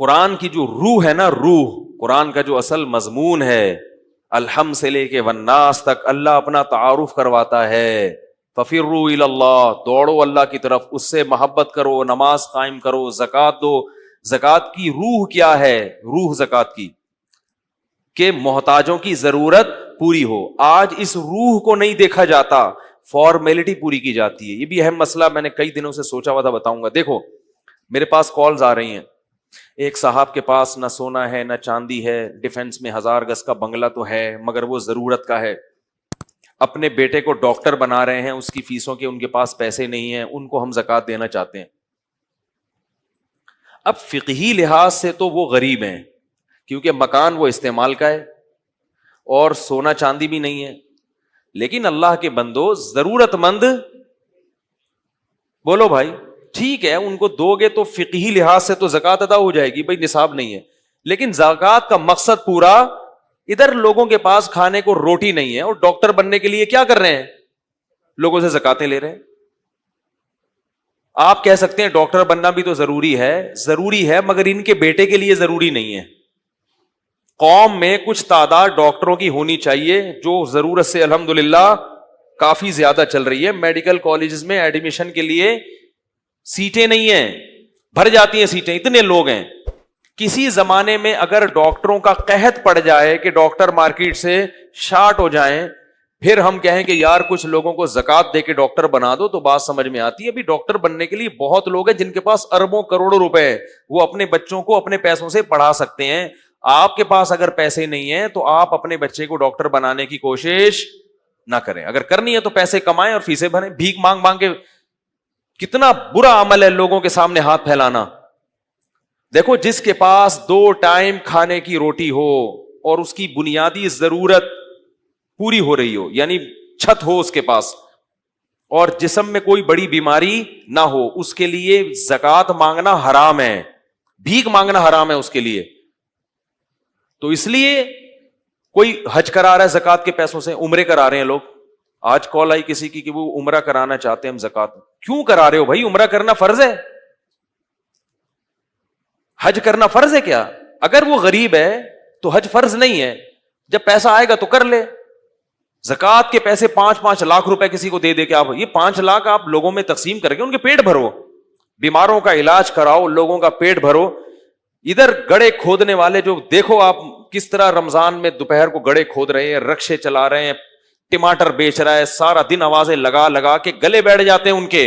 قرآن کی جو روح ہے نا، روح قرآن کا جو اصل مضمون ہے، الحمد سے لے کے والناس تک اللہ اپنا تعارف کرواتا ہے. ففروا الی اللہ، دوڑو اللہ کی طرف، اس سے محبت کرو، نماز قائم کرو، زکوٰۃ دو. زکوٰۃ کی روح کیا ہے؟ روح زکوٰۃ کی کہ محتاجوں کی ضرورت پوری ہو. آج اس روح کو نہیں دیکھا جاتا، فارمیلٹی پوری کی جاتی ہے. یہ بھی اہم مسئلہ میں نے کئی دنوں سے سوچا ہوا تھا، بتاؤں گا. دیکھو میرے پاس کالز آ رہی ہیں، ایک صاحب کے پاس نہ سونا ہے نہ چاندی ہے، ڈیفنس میں 1000 گز کا بنگلہ تو ہے مگر وہ ضرورت کا ہے، اپنے بیٹے کو ڈاکٹر بنا رہے ہیں، اس کی فیسوں کے ان کے پاس پیسے نہیں ہیں، ان کو ہم زکوٰۃ دینا چاہتے ہیں. اب فقہی لحاظ سے تو وہ غریب ہیں، کیونکہ مکان وہ استعمال کا ہے اور سونا چاندی بھی نہیں ہے. لیکن اللہ کے بندو، ضرورت مند، بولو بھائی، ٹھیک ہے ان کو دو گے تو فقہی لحاظ سے تو زکوٰۃ ادا ہو جائے گی، بھائی نصاب نہیں ہے. لیکن زکوٰۃ کا مقصد پورا، ادھر لوگوں کے پاس کھانے کو روٹی نہیں ہے اور ڈاکٹر بننے کے لیے کیا کر رہے ہیں؟ لوگوں سے زکاتیں لے رہے ہیں. آپ کہہ سکتے ہیں ڈاکٹر بننا بھی تو ضروری ہے مگر ان کے بیٹے کے لیے ضروری نہیں ہے. قوم میں کچھ تعداد ڈاکٹروں کی ہونی چاہیے جو ضرورت سے الحمدللہ کافی زیادہ چل رہی ہے. میڈیکل کالجز میں ایڈمیشن کے لیے سیٹیں نہیں ہیں، بھر جاتی ہیں سیٹیں، اتنے لوگ ہیں. کسی زمانے میں اگر ڈاکٹروں کا قحط پڑ جائے کہ ڈاکٹر مارکیٹ سے شارٹ ہو جائیں، پھر ہم کہیں کہ یار کچھ لوگوں کو زکوٰۃ دے کے ڈاکٹر بنا دو، تو بات سمجھ میں آتی ہے. ابھی ڈاکٹر بننے کے لیے بہت لوگ ہیں جن کے پاس اربوں کروڑوں روپے ہیں، وہ اپنے بچوں کو اپنے پیسوں سے پڑھا سکتے ہیں. آپ کے پاس اگر پیسے نہیں ہیں تو آپ اپنے بچے کو ڈاکٹر بنانے کی کوشش نہ کریں. اگر کرنی ہے تو پیسے کمائیں اور فیسیں بھریں. بھیک مانگ مانگ کے کتنا برا عمل ہے لوگوں کے سامنے ہاتھ پھیلانا. دیکھو جس کے پاس 2 ٹائم کھانے کی روٹی ہو اور اس کی بنیادی ضرورت پوری ہو رہی ہو، یعنی چھت ہو اس کے پاس، اور جسم میں کوئی بڑی بیماری نہ ہو، اس کے لیے زکوٰۃ مانگنا حرام ہے، بھیک مانگنا حرام ہے اس کے لیے. تو اس لیے کوئی حج کرا رہا ہے زکوٰۃ کے پیسوں سے، عمرے کرا رہے ہیں لوگ. آج کال آئی کسی کی کہ وہ عمرہ کرانا چاہتے ہیں ہم زکوٰۃ. کیوں کرا رہے ہو بھائی؟ عمرہ کرنا فرض ہے؟ حج کرنا فرض ہے کیا؟ اگر وہ غریب ہے تو حج فرض نہیں ہے، جب پیسہ آئے گا تو کر لے. زکوٰۃ کے پیسے 5-5 لاکھ روپے کسی کو دے دے کے آپ یہ 5 لاکھ آپ لوگوں میں تقسیم کر کے ان کے پیٹ بھرو، بیماروں کا علاج کراؤ، لوگوں کا پیٹ بھرو. ادھر گڑھے کھودنے والے جو دیکھو آپ کس طرح رمضان میں دوپہر کو گڑھے کھود رہے ہیں، رکشے چلا رہے ہیں، ٹماٹر بیچ رہا ہے، سارا دن آوازیں لگا لگا کے گلے بیٹھ جاتے ہیں ان کے.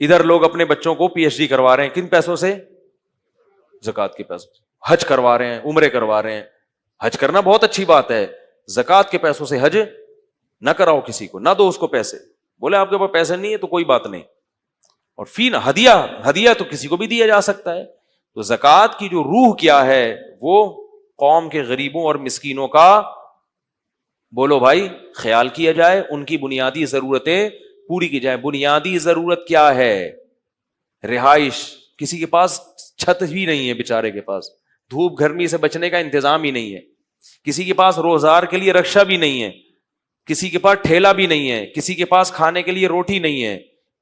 ادھر لوگ اپنے بچوں کو پی ایچ ڈی کروا رہے ہیں، کن پیسوں سے؟ زکوٰۃ کے پیسوں سے. حج کروا رہے ہیں، عمرے کروا رہے ہیں. حج کرنا بہت اچھی بات ہے، زکوٰۃ کے پیسوں سے حج نہ کراؤ کسی کو، نہ دو اس کو پیسے. بولے آپ کے پاس پیسے نہیں ہے تو کوئی بات نہیں. اور فی ہدیہ تو کسی کو بھی دیا جا سکتا ہے. تو زکوٰۃ کی جو روح کیا ہے وہ قوم کے غریبوں اور مسکینوں کا، بولو بھائی، خیال کیا جائے، ان کی بنیادی ضرورتیں پوری کی جائے. بنیادی ضرورت کیا ہے؟ رہائش. کسی کے پاس چھت بھی نہیں ہے بیچارے کے پاس، دھوپ گرمی سے بچنے کا انتظام ہی نہیں ہے. کسی کے پاس روزگار کے لیے رکشہ بھی نہیں ہے، کسی کے پاس ٹھیلا بھی نہیں ہے، کسی کے پاس کھانے کے لیے روٹی نہیں ہے،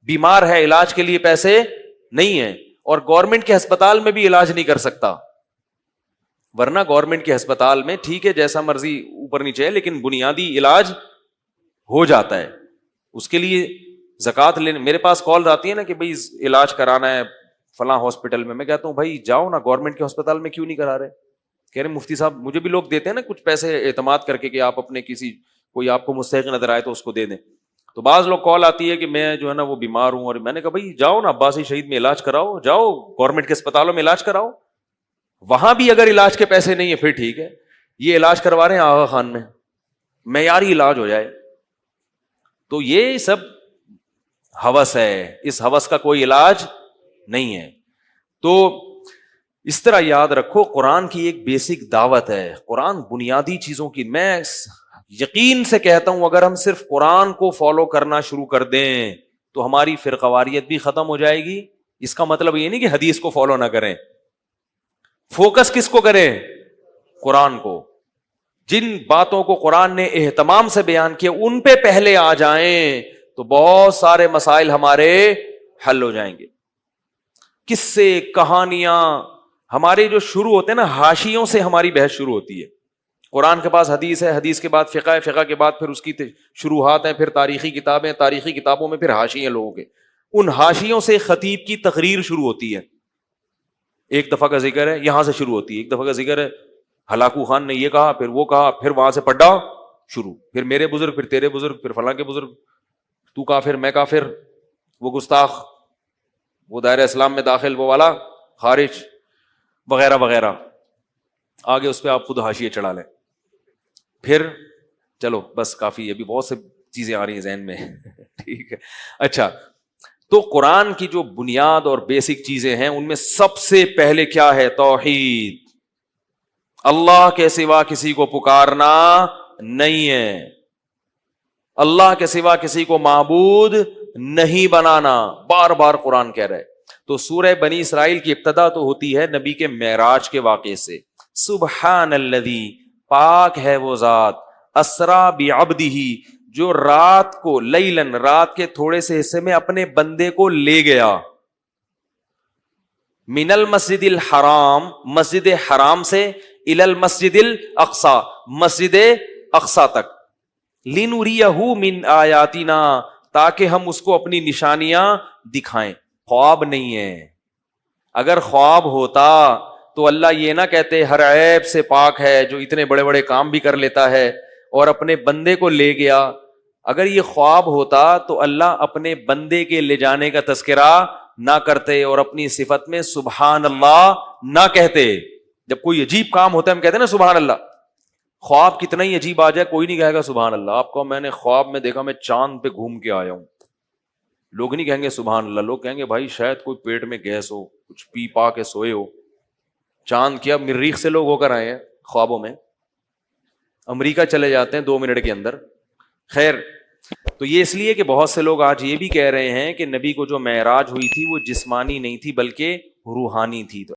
بیمار ہے علاج کے لیے پیسے نہیں ہے، اور گورنمنٹ کے ہسپتال میں بھی علاج نہیں کر سکتا. ورنہ گورنمنٹ کے ہسپتال میں ٹھیک ہے جیسا مرضی اوپر نیچے ہے لیکن بنیادی علاج ہو جاتا ہے. اس کے لیے زکوٰۃ لینے میرے پاس کال آتی ہے نا کہ بھائی علاج کرانا ہے فلاں ہاسپٹل میں کہتا ہوں بھائی جاؤ نا گورنمنٹ کے ہسپتال میں، کیوں نہیں کرا رہے؟ کہہ رہے مفتی صاحب مجھے بھی لوگ دیتے ہیں نا کچھ پیسے اعتماد کر کے کہ آپ اپنے کسی کوئی آپ کو مستحق نظر آئے تو اس کو دے دیں. تو بعض لوگ کال آتی ہے کہ میں جو ہے نا وہ بیمار ہوں، اور میں نے کہا بھائی جاؤ نا عباسی شہید میں علاج کراؤ، جاؤ گورنمنٹ کے اسپتالوں میں علاج کراؤ. وہاں بھی اگر علاج کے پیسے نہیں ہیں پھر ٹھیک ہے، یہ علاج کروا رہے ہیں آغا خان میں، معیاری علاج ہو جائے. تو یہ سب ہوس ہے، اس ہوس کا کوئی علاج نہیں ہے. تو اس طرح یاد رکھو قرآن کی ایک بیسک دعوت ہے، قرآن بنیادی چیزوں کی. میں یقین سے کہتا ہوں اگر ہم صرف قرآن کو فالو کرنا شروع کر دیں تو ہماری فرقواریت بھی ختم ہو جائے گی. اس کا مطلب یہ نہیں کہ حدیث کو فالو نہ کریں، فوکس کس کو کریں؟ قرآن کو. جن باتوں کو قرآن نے اہتمام سے بیان کیا ان پہ پہلے آ جائیں تو بہت سارے مسائل ہمارے حل ہو جائیں گے. قصے، کہانیاں، ہمارے جو شروع ہوتے ہیں نا حاشیوں سے ہماری بحث شروع ہوتی ہے. قرآن کے پاس حدیث ہے, حدیث کے بعد فقہ ہے, فقہ کے بعد پھر اس کی شروحات ہیں, پھر تاریخی کتابیں, تاریخی کتابوں میں پھر حاشی ہیں لوگوں کے. ان حاشیوں سے خطیب کی تقریر شروع ہوتی ہے. ایک دفعہ کا ذکر ہے, یہاں سے شروع ہوتی ہے. ایک دفعہ کا ذکر ہے, ہلاکو خان نے یہ کہا, پھر وہ کہا, پھر وہاں سے پڑھا شروع, پھر میرے بزرگ, پھر تیرے بزرگ, پھر فلاں کے بزرگ, تو کافر میں کافر, وہ گستاخ, وہ دائرہ اسلام میں داخل, وہ والا خارج, وغیرہ وغیرہ. آگے اس پہ آپ خود حاشیے چڑھا لیں. پھر چلو بس کافی, ابھی بہت سی چیزیں آ رہی ہیں ذہن میں. ٹھیک ہے, اچھا. تو قرآن کی جو بنیاد اور بیسک چیزیں ہیں ان میں سب سے پہلے کیا ہے؟ توحید. اللہ کے سوا کسی کو پکارنا نہیں ہے, اللہ کے سوا کسی کو معبود نہیں بنانا, بار بار قرآن کہہ رہا ہے. تو سورہ بنی اسرائیل کی ابتدا تو ہوتی ہے نبی کے معراج کے واقعے سے. سبحان الذی, پاک ہے وہ ذات, اسرا بعبدہ, جو رات کو, لیلن, رات کے تھوڑے سے حصے میں اپنے بندے کو لے گیا, من المسجد الحرام, مسجد حرام سے, الی المسجد الاقصی, مسجد اقصی تک, لنریہ من آیاتنا, تاکہ ہم اس کو اپنی نشانیاں دکھائیں. خواب نہیں ہے. اگر خواب ہوتا تو اللہ یہ نہ کہتے ہر عیب سے پاک ہے, جو اتنے بڑے بڑے کام بھی کر لیتا ہے اور اپنے بندے کو لے گیا. اگر یہ خواب ہوتا تو اللہ اپنے بندے کے لے جانے کا تذکرہ نہ کرتے اور اپنی صفت میں سبحان اللہ نہ کہتے. جب کوئی عجیب کام ہوتا ہے ہم کہتے ہیں نا سبحان اللہ. خواب کتنا ہی عجیب آ جائے کوئی نہیں کہے گا سبحان اللہ. آپ کو میں نے خواب میں دیکھا میں چاند پہ گھوم کے آیا ہوں, لوگ نہیں کہیں گے سبحان اللہ. لوگ کہیں گے بھائی شاید کوئی پیٹ میں گیس ہو, کچھ پی پا کے سوئے ہو. چاند کیا مریخ سے لوگ ہو کر آئے ہیں خوابوں میں, امریکہ چلے جاتے ہیں 2 منٹ کے اندر. خیر, تو یہ اس لیے کہ بہت سے لوگ آج یہ بھی کہہ رہے ہیں کہ نبی کو جو معراج ہوئی تھی وہ جسمانی نہیں تھی بلکہ روحانی تھی. تو